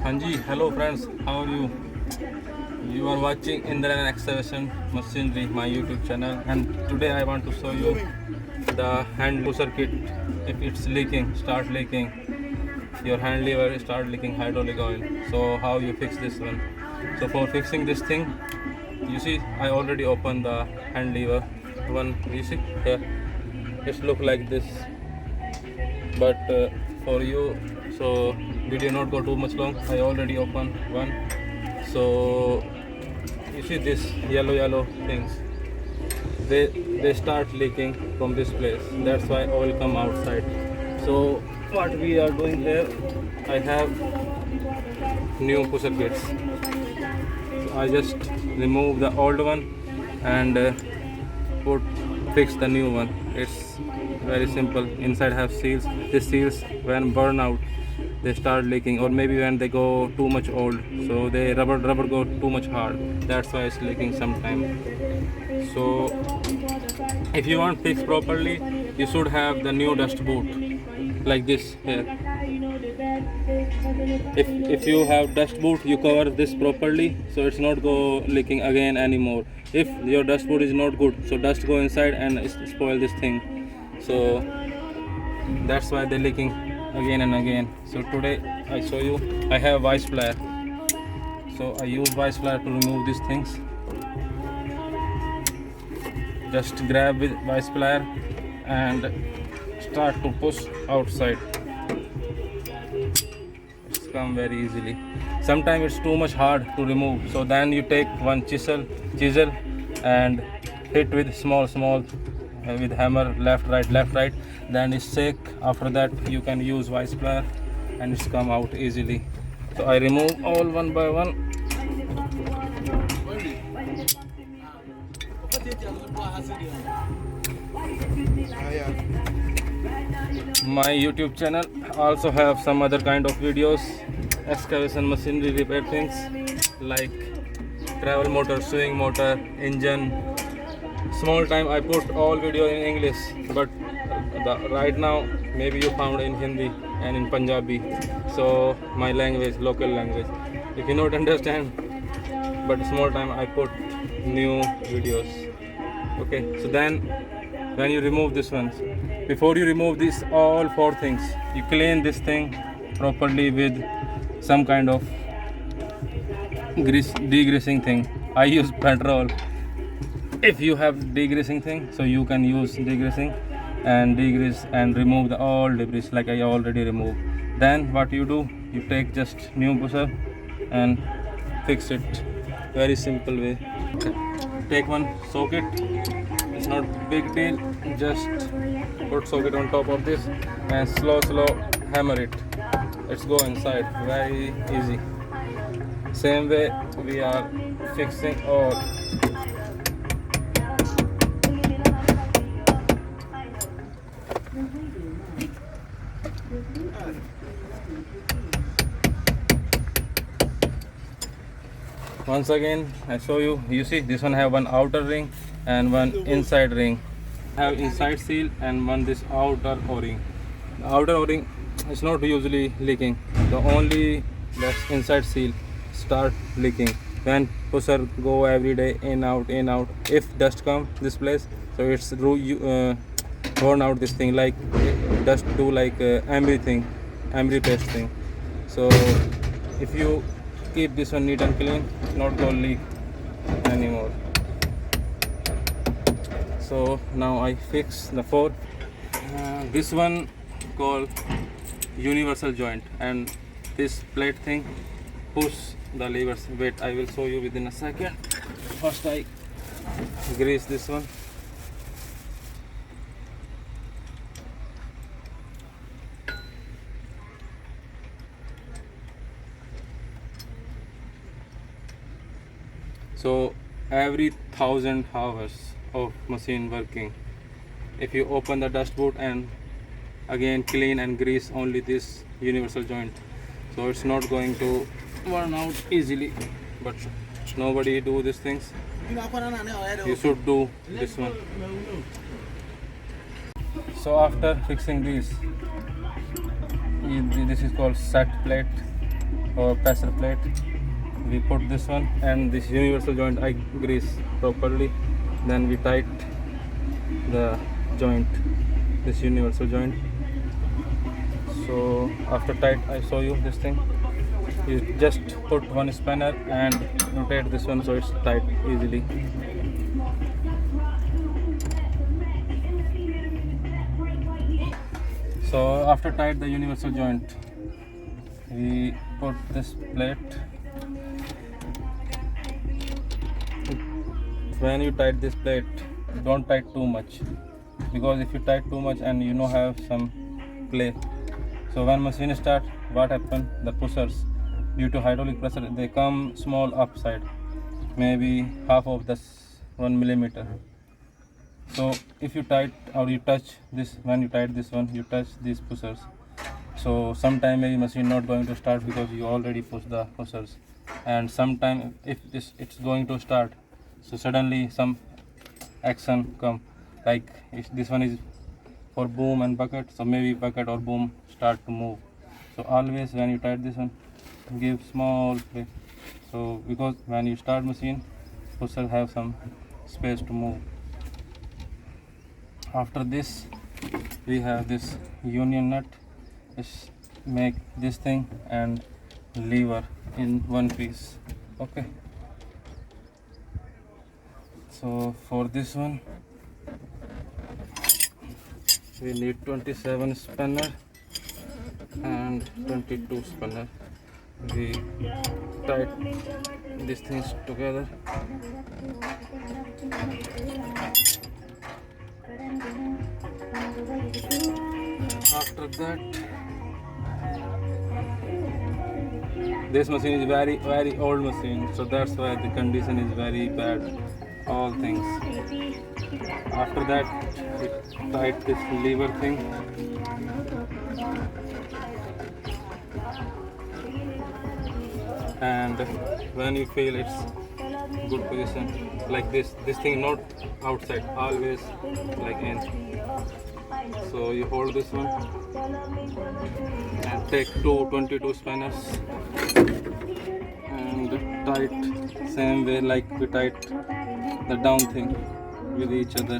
Hanji, hello friends, how are you? You are watching Indra and Excavation Machinery, my YouTube channel, and today I want to show you the hand pusher kit. If it's leaking, start leaking, your hand lever start leaking hydraulic oil. So how you fix this one? So for fixing this thing, you see I already opened the hand lever one. You see here, it look like this, but for you, so video not go too much long. I already opened one. So you see this yellow things, they start leaking from this place. That's why oil come outside. So what we are doing here, I have new pusher kits. So I just remove the old one and fix the new one. It's very simple. Inside have seals. These seals when burn out, they start leaking, or maybe when they go too much old, so they rubber go too much hard. That's why it's leaking sometime. So if you want fix properly, you should have the new dust boot like this here. If you have dust boot, you cover this properly, so it's not go leaking again anymore. If your dust boot is not good, so dust go inside and spoil this thing. So that's why they're leaking again and again. So today I show you, I have vice plier. So I use vice plier to remove these things. Just grab with vice plier and start to push outside. It's come very easily. Sometimes it's too much hard to remove, so then you take one chisel and hit with small with hammer, left right, then it's shake. After that you can use vice plier and it's come out easily. So I remove all one by one. My YouTube channel also have some other kind of videos, excavation machinery repair things like travel motor, swing motor, engine. Small time I put all video in English, but right now maybe you found in Hindi and in Punjabi, so my language, local language, if you not understand, but small time I put new videos. Okay, so then when you remove this one, before you remove this all four things, you clean this thing properly with some kind of degreasing thing. I use petrol. If you have degreasing thing, so you can use degreasing and degrease and remove the all debris like I already removed. Then what you do, you take just new pusher and fix it. Very simple way. Take one socket, it's not big deal, just put socket on top of this and slow hammer it. Let's go inside. Very easy. Same way we are fixing all. Once again I show you, you see this one have one outer ring and one inside ring, have inside seal, and one this outer o-ring. The outer o-ring is not usually leaking, the only that's inside seal start leaking when pusher go every day in out. If dust come this place, so it's burn out this thing, like dust do like emery paste thing. So if you keep this one neat and clean, it's not gonna leak anymore. So now I fix the four. This one called universal joint, and this plate thing push the levers. Wait, I will show you within a second. First I grease this one. So every 1000 hours of machine working, if you open the dust boot and again clean and grease only this universal joint, so it's not going to burn out easily. But nobody do these things, you should do this one. So after fixing this is called set plate. or pressure plate. We put this one and this universal joint I grease properly. Then we tight the joint, this universal joint. So after tight, I show you this thing. You just put one spanner and rotate this one so it's tight easily. So after tight the universal joint, we put this plate. When you tight this plate, don't tight too much, because if you tight too much and have some play, so when machine start, what happen, the pushers, due to hydraulic pressure, they come small upside, maybe half of this 1 millimeter. So if you tight or you touch this, when you tight this one, you touch these pushers, so sometime maybe machine not going to start because you already push the pushers. And sometime if it's going to start, so suddenly some action come, like if this one is for boom and bucket, so maybe bucket or boom start to move. So always when you tight this one, give small play, so because when you start machine, pusher have some space to move. After this, we have this union nut. Just make this thing and lever in one piece. Okay. So for this one, we need 27 spanner and 22 spanner. We tight these things together. After that, this machine is very old machine, so that's why the condition is very bad, all things. After that, we tight this lever thing. And when you feel it's good position, like this thing not outside, always like in. So you hold this one and take 22 spanners and tight same way like we tight the down thing with each other.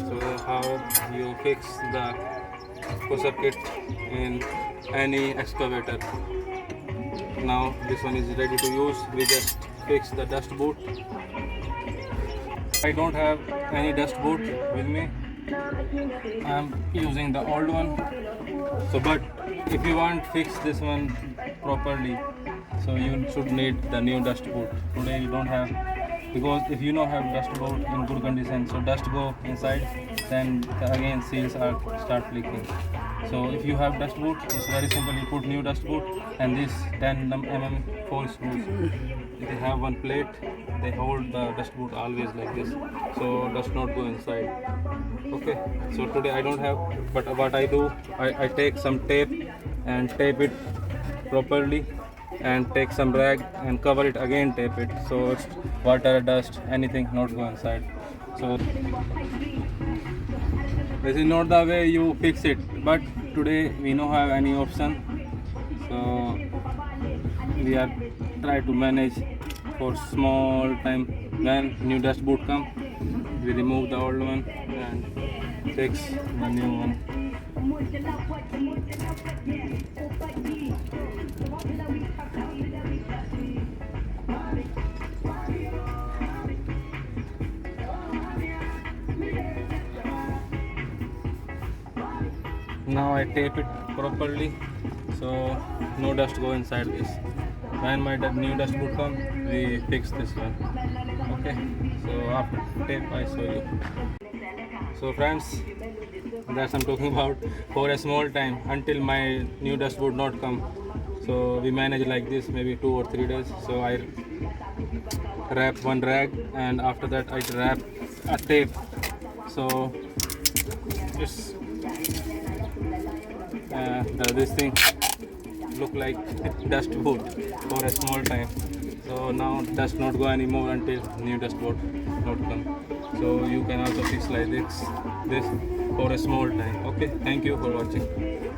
So how you fix the pusher kit in any excavator. Now this one is ready to use. We just fix the dust boot. I don't have any dust boot with me. I'm using the old one. So but if you want to fix this one properly, so you should need the new dust boot. Today you don't have, because if you don't have dust boot in good condition, so dust go inside, then again seals are start leaking. So if you have dust boot, it's very simple. You put new dust boot and this 10 mm 4 screws. They have one plate. They hold the dust boot always like this, so dust not go inside. Okay. So today I don't have, but what I do, I take some tape and tape it properly, and take some rag and cover it again, tape it, so it's water, dust, anything not go inside. So this is not the way you fix it, but today we don't have any option, so we are try to manage for small time. When new dust boot come, we remove the old one and fix the new one. Now I tape it properly, so no dust go inside this. When my new dust boot come, we fix this one. Okay, so after tape I show you. So friends, that's I'm talking about. For a small time until my new dust boot not come, so we manage like this maybe 2 or 3 days. So I wrap one rag and after that I wrap a tape, so it's this thing look like dust boot for a small time. So now dust not go anymore until new dust boot not come. So you can also fix like this for a small time. Okay, thank you for watching.